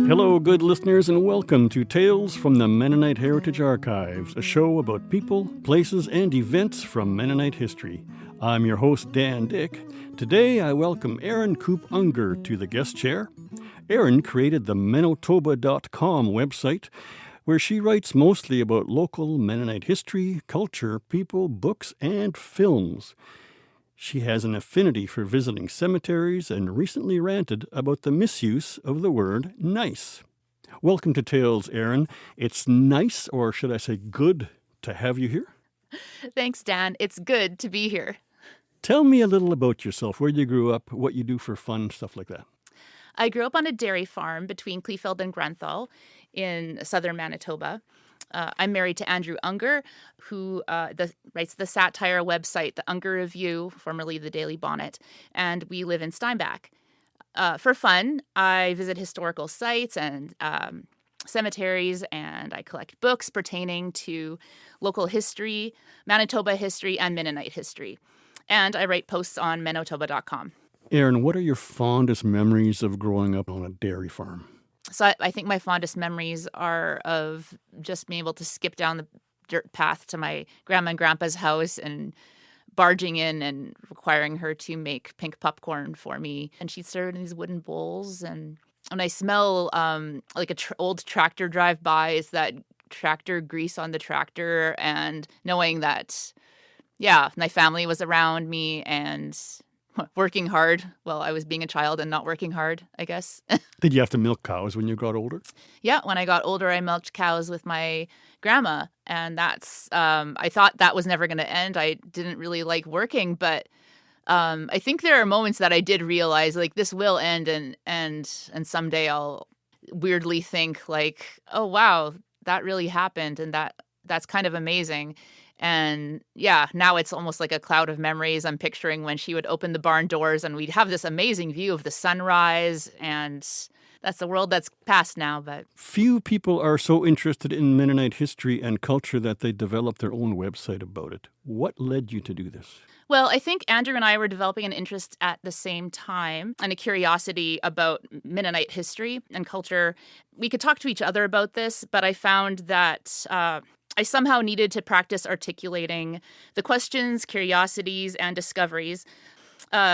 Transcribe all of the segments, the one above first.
Hello, good listeners, and welcome to Tales from the Mennonite Heritage Archives, a show about people, places, and events from Mennonite history. I'm your host, Dan Dick. Today, I welcome Erin Koop Unger to the guest chair. Erin created the Mennotoba.com website, where she writes mostly about local Mennonite history, culture, people, books, and films. She has an affinity for visiting cemeteries and recently ranted about the misuse of the word nice. Welcome to Tales, Erin. It's nice, or should I say good, to have you here. Thanks, Dan. It's good to be here. Tell me a little about yourself, where you grew up, what you do for fun, stuff like that. I grew up on a dairy farm between Kleefeld and Grenthal in southern Manitoba. I'm married to Andrew Unger, who writes the satire website, The Unger Review, formerly The Daily Bonnet, and we live in Steinbach. For fun, I visit historical sites and cemeteries, and I collect books pertaining to local history, Manitoba history, and Mennonite history. And I write posts on Mennotoba.com. Erin, what are your fondest memories of growing up on a dairy farm? So I think my fondest memories are of just being able to skip down the dirt path to my grandma and grandpa's house and barging in and requiring her to make pink popcorn for me. And she'd serve it in these wooden bowls. And when I smell like an old tractor drive by, it's that tractor grease on the tractor, and knowing that, yeah, my family was around me and working hard while I was being a child and not working hard, I guess. Did you have to milk cows when you got older? Yeah, when I got older, I milked cows with my grandma, and that's I thought that was never going to end. I didn't really like working, but I think there are moments that I did realize, like, this will end, and someday I'll weirdly think, like, oh wow, that really happened, and that's kind of amazing. And yeah, now it's almost like a cloud of memories. I'm picturing when she would open the barn doors and we'd have this amazing view of the sunrise, and that's the world that's past now. But few people are so interested in Mennonite history and culture that they develop their own website about it. What led you to do this? Well, I think Andrew and I were developing an interest at the same time and a curiosity about Mennonite history and culture. We could talk to each other about this, but I found that I somehow needed to practice articulating the questions, curiosities, and discoveries,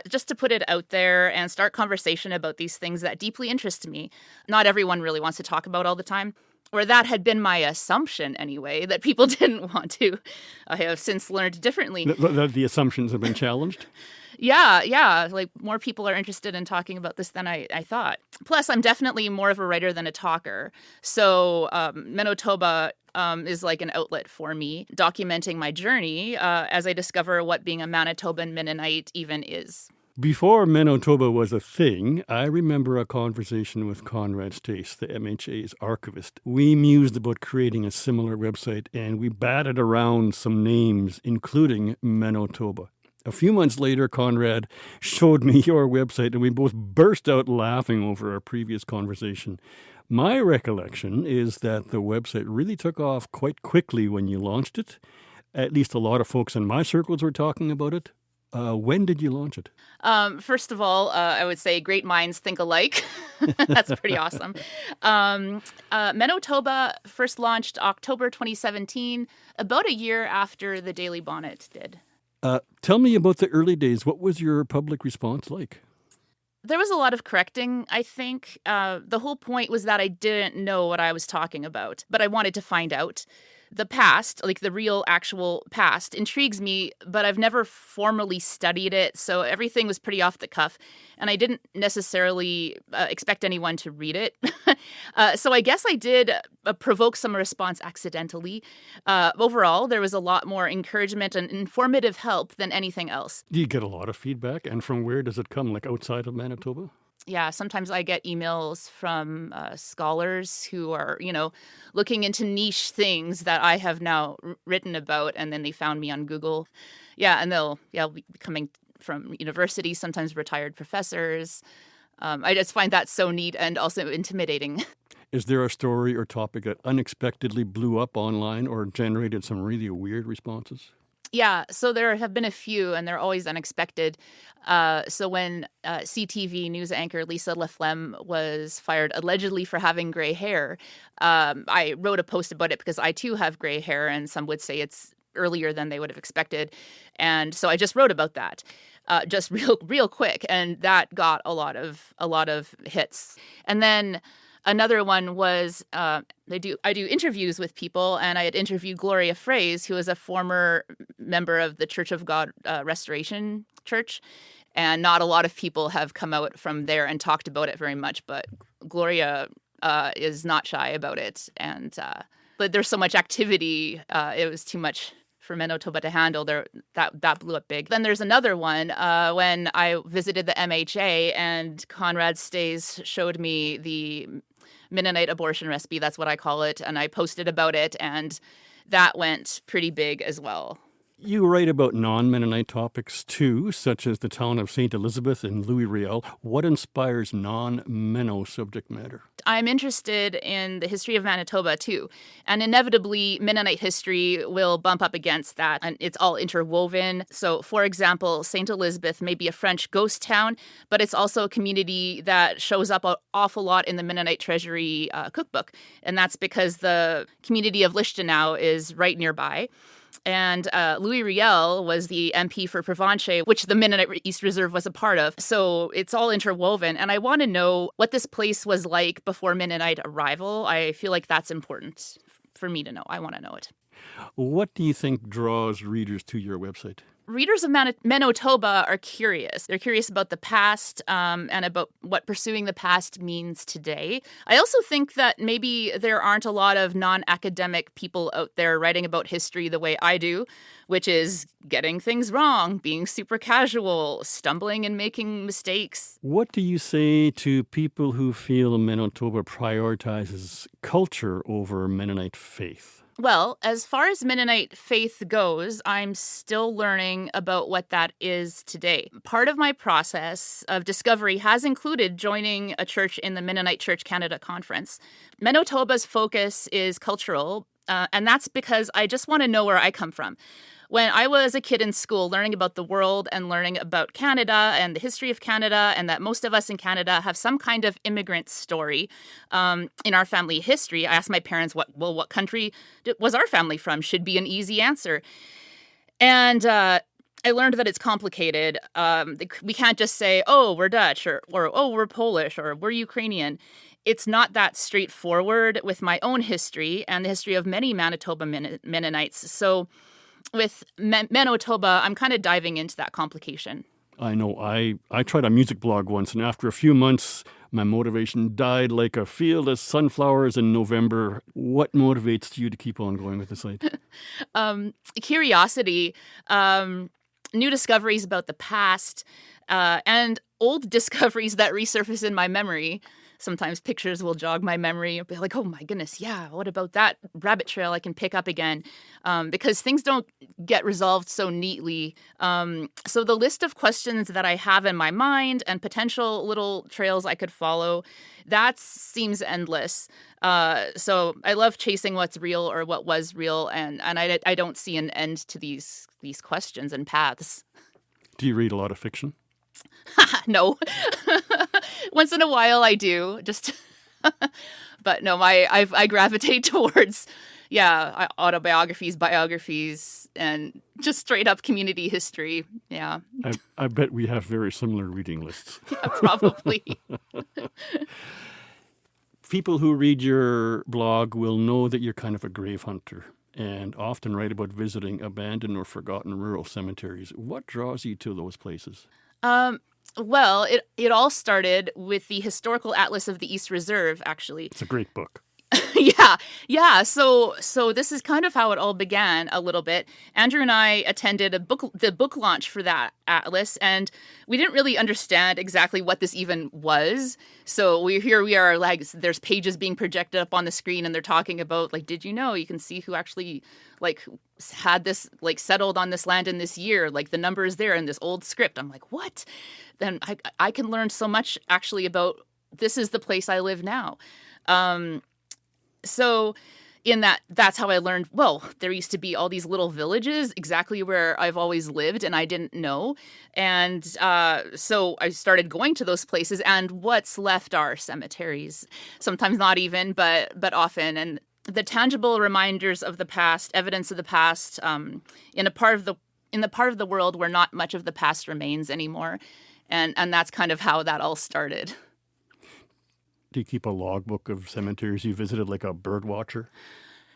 just to put it out there and start conversation about these things that deeply interest me. Not everyone really wants to talk about all the time, or that had been my assumption anyway, that people didn't want to. I have since learned differently. The assumptions have been challenged? Yeah. Like, more people are interested in talking about this than I thought. Plus, I'm definitely more of a writer than a talker. So Mennotoba is like an outlet for me, documenting my journey as I discover what being a Manitoban Mennonite even is. Before Mennotoba was a thing, I remember a conversation with Conrad Stace, the MHA's archivist. We mused about creating a similar website, and we batted around some names, including Mennotoba. A few months later, Conrad showed me your website, and we both burst out laughing over our previous conversation. My recollection is that the website really took off quite quickly when you launched it. At least a lot of folks in my circles were talking about it. When did you launch it? First of all, I would say great minds think alike. That's pretty awesome. Mennotoba first launched October 2017, about a year after the Daily Bonnet did. Tell me about the early days. What was your public response like? There was a lot of correcting, I think. The whole point was that I didn't know what I was talking about, but I wanted to find out. The past, like the real actual past, intrigues me, but I've never formally studied it, so everything was pretty off the cuff, and I didn't necessarily expect anyone to read it. So I guess I did provoke some response accidentally. Overall, there was a lot more encouragement and informative help than anything else. Do you get a lot of feedback, and from where does it come, like outside of Manitoba? Yeah, sometimes I get emails from scholars who are, looking into niche things that I have now written about, and then they found me on Google. Yeah, and they'll be coming from universities, sometimes retired professors. I just find that so neat and also intimidating. Is there a story or topic that unexpectedly blew up online or generated some really weird responses? Yeah, so there have been a few, and they're always unexpected. So when CTV news anchor Lisa Laflemme was fired allegedly for having gray hair, I wrote a post about it because I too have gray hair, and some would say it's earlier than they would have expected. And so I just wrote about that, just real quick, and that got a lot of hits. And then another one was I do interviews with people, and I had interviewed Gloria Fraze, who is a former member of the Church of God Restoration Church, and not a lot of people have come out from there and talked about it very much, but Gloria is not shy about it, and but there's so much activity, it was too much for Mennotoba to handle. That blew up big. Then there's another one when I visited the MHA, and Conrad Stays showed me the Mennonite abortion recipe, that's what I call it, and I posted about it, and that went pretty big as well. You write about non-Mennonite topics too, such as the town of St. Elizabeth in Louis Riel. What inspires non-Menno subject matter? I'm interested in the history of Manitoba too, and inevitably Mennonite history will bump up against that, and it's all interwoven. So, for example, St. Elizabeth may be a French ghost town, but it's also a community that shows up an awful lot in the Mennonite Treasury cookbook, and that's because the community of Lichtenau is right nearby. And Louis Riel was the MP for Provencher, which the Mennonite East Reserve was a part of. So it's all interwoven. And I want to know what this place was like before Mennonite arrival. I feel like that's important for me to know. I want to know it. What do you think draws readers to your website? Readers of Mennotoba are curious. They're curious about the past and about what pursuing the past means today. I also think that maybe there aren't a lot of non-academic people out there writing about history the way I do, which is getting things wrong, being super casual, stumbling and making mistakes. What do you say to people who feel Mennotoba prioritizes culture over Mennonite faith? Well, as far as Mennonite faith goes, I'm still learning about what that is today. Part of my process of discovery has included joining a church in the Mennonite Church Canada Conference. Mennotoba's focus is cultural, and that's because I just want to know where I come from. When I was a kid in school, learning about the world and learning about Canada and the history of Canada, and that most of us in Canada have some kind of immigrant story in our family history, I asked my parents, what country was our family from? Should be an easy answer. And I learned that it's complicated. We can't just say, oh, we're Dutch, or oh, we're Polish, or we're Ukrainian. It's not that straightforward with my own history and the history of many Manitoba Mennonites. So with Mennotoba, I'm kind of diving into that complication. I know. I tried a music blog once, and after a few months, my motivation died like a field of sunflowers in November. What motivates you to keep on going with the site? Curiosity, new discoveries about the past, and old discoveries that resurface in my memory. Sometimes pictures will jog my memory. I'll be like, oh my goodness, yeah, what about that rabbit trail I can pick up again? Because things don't get resolved so neatly. So the list of questions that I have in my mind and potential little trails I could follow, that seems endless. So I love chasing what's real or what was real, and I don't see an end to these questions and paths. Do you read a lot of fiction? No. Once in a while I do, just but no, I gravitate towards autobiographies, biographies, and just straight up community history. Yeah. I bet we have very similar reading lists. Yeah, probably. People who read your blog will know that you're kind of a grave hunter and often write about visiting abandoned or forgotten rural cemeteries. What draws you to those places? Well, it all started with the Historical Atlas of the East Reserve, actually. It's a great book. Yeah. So this is kind of how it all began a little bit. Andrew and I attended the book launch for that atlas, and we didn't really understand exactly what this even was. So we are like, there's pages being projected up on the screen, and they're talking about, like, did you know you can see who actually like had this, like, settled on this land in this year, like the number is there in this old script. I'm like, what? Then I can learn so much actually about this is the place I live now. So that's how I learned, well, there used to be all these little villages exactly where I've always lived and I didn't know. And so I started going to those places, and what's left are cemeteries. Sometimes not even, but often. And the tangible reminders of the past, evidence of the past, in the part of the world where not much of the past remains anymore. And that's kind of how that all started. Do you keep a logbook of cemeteries you visited, like a bird watcher?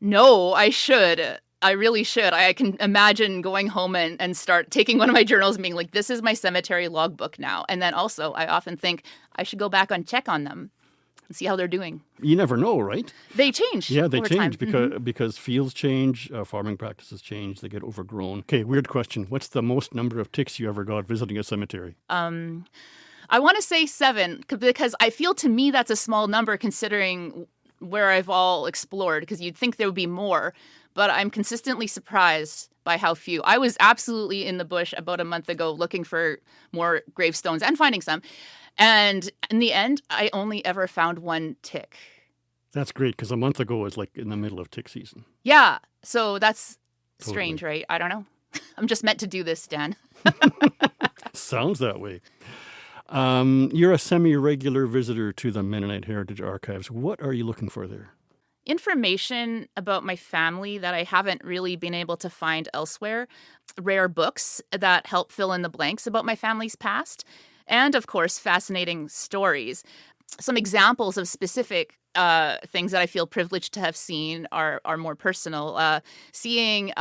No, I should. I really should. I can imagine going home and start taking one of my journals and being like, this is my cemetery logbook now. And then also, I often think I should go back and check on them and see how they're doing. You never know, right? They change. Yeah, they over change time. because fields change, farming practices change, they get overgrown. Okay, weird question. What's the most number of ticks you ever got visiting a cemetery? I want to say 7 because I feel to me that's a small number considering where I've all explored, because you'd think there would be more, but I'm consistently surprised by how few. I was absolutely in the bush about a month ago looking for more gravestones and finding some. And in the end, I only ever found 1 tick. That's great, because a month ago was like in the middle of tick season. Yeah, so that's Totally. strange, right? I don't know. I'm just meant to do this, Dan. Sounds that way. You're a semi-regular visitor to the Mennonite Heritage Archives. What are you looking for there? Information about my family that I haven't really been able to find elsewhere, rare books that help fill in the blanks about my family's past, and of course, fascinating stories. Some examples of specific things that I feel privileged to have seen are more personal. Seeing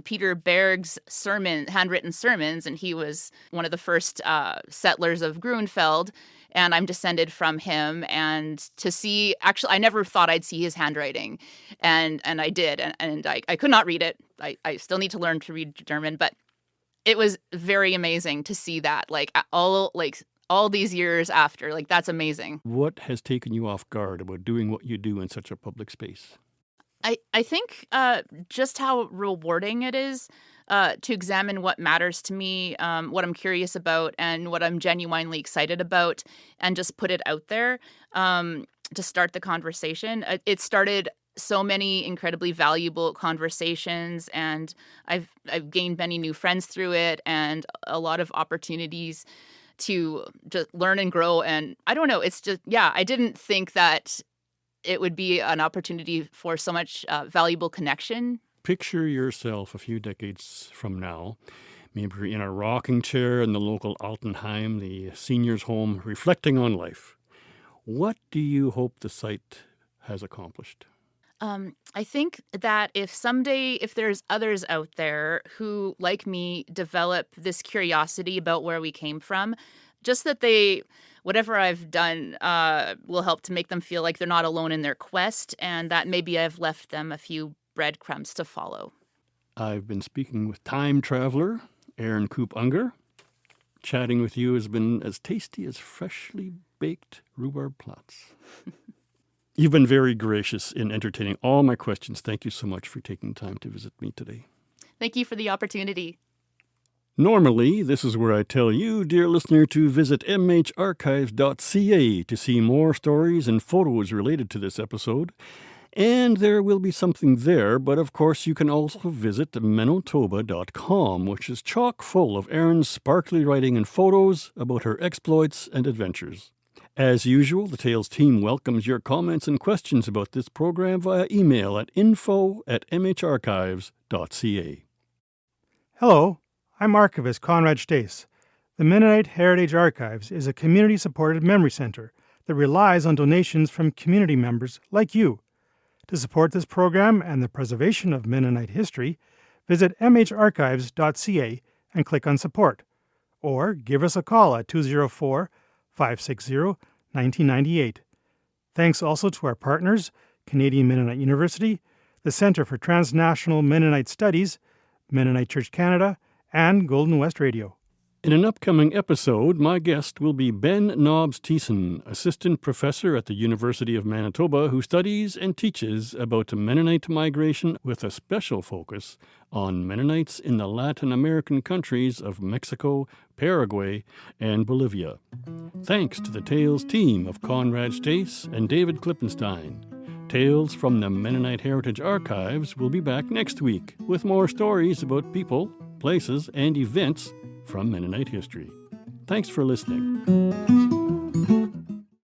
Peter Berg's handwritten sermons, and he was one of the first settlers of Grunfeld, and I'm descended from him. And to see, actually, I never thought I'd see his handwriting, and I did, and I could not read it. I still need to learn to read German, but it was very amazing to see that, all these years after. That's amazing. What has taken you off guard about doing what you do in such a public space? I think just how rewarding it is to examine what matters to me, what I'm curious about, and what I'm genuinely excited about, and just put it out there to start the conversation. It started so many incredibly valuable conversations, and I've gained many new friends through it, and a lot of opportunities to just learn and grow. And I don't know, it's just, I didn't think that it would be an opportunity for so much valuable connection. Picture yourself a few decades from now, maybe in a rocking chair in the local Altenheim, the seniors' home, reflecting on life. What do you hope the site has accomplished? I think that if there's others out there who, like me, develop this curiosity about where we came from, just that whatever I've done will help to make them feel like they're not alone in their quest, and that maybe I've left them a few breadcrumbs to follow. I've been speaking with time traveler Erin Koop Unger. Chatting with you has been as tasty as freshly baked rhubarb plots. You've been very gracious in entertaining all my questions. Thank you so much for taking time to visit me today. Thank you for the opportunity. Normally, this is where I tell you, dear listener, to visit mharchives.ca to see more stories and photos related to this episode. And there will be something there, but of course you can also visit Mennotoba.com, which is chock full of Erin's sparkly writing and photos about her exploits and adventures. As usual, the Tales team welcomes your comments and questions about this program via email at info@mharchives.ca. Hello, I'm Archivist Conrad Stace. The Mennonite Heritage Archives is a community-supported memory center that relies on donations from community members like you. To support this program and the preservation of Mennonite history, visit mharchives.ca and click on Support, or give us a call at 204-560-1998. Thanks also to our partners, Canadian Mennonite University, the Centre for Transnational Mennonite Studies, Mennonite Church Canada, and Golden West Radio. In an upcoming episode, my guest will be Ben Nobbs-Thiessen, assistant professor at the University of Manitoba, who studies and teaches about Mennonite migration with a special focus on Mennonites in the Latin American countries of Mexico, Paraguay, and Bolivia. Thanks to the Tales team of Conrad Stace and David Klippenstein. Tales from the Mennonite Heritage Archives will be back next week with more stories about people, places, and events from Mennonite history. Thanks for listening.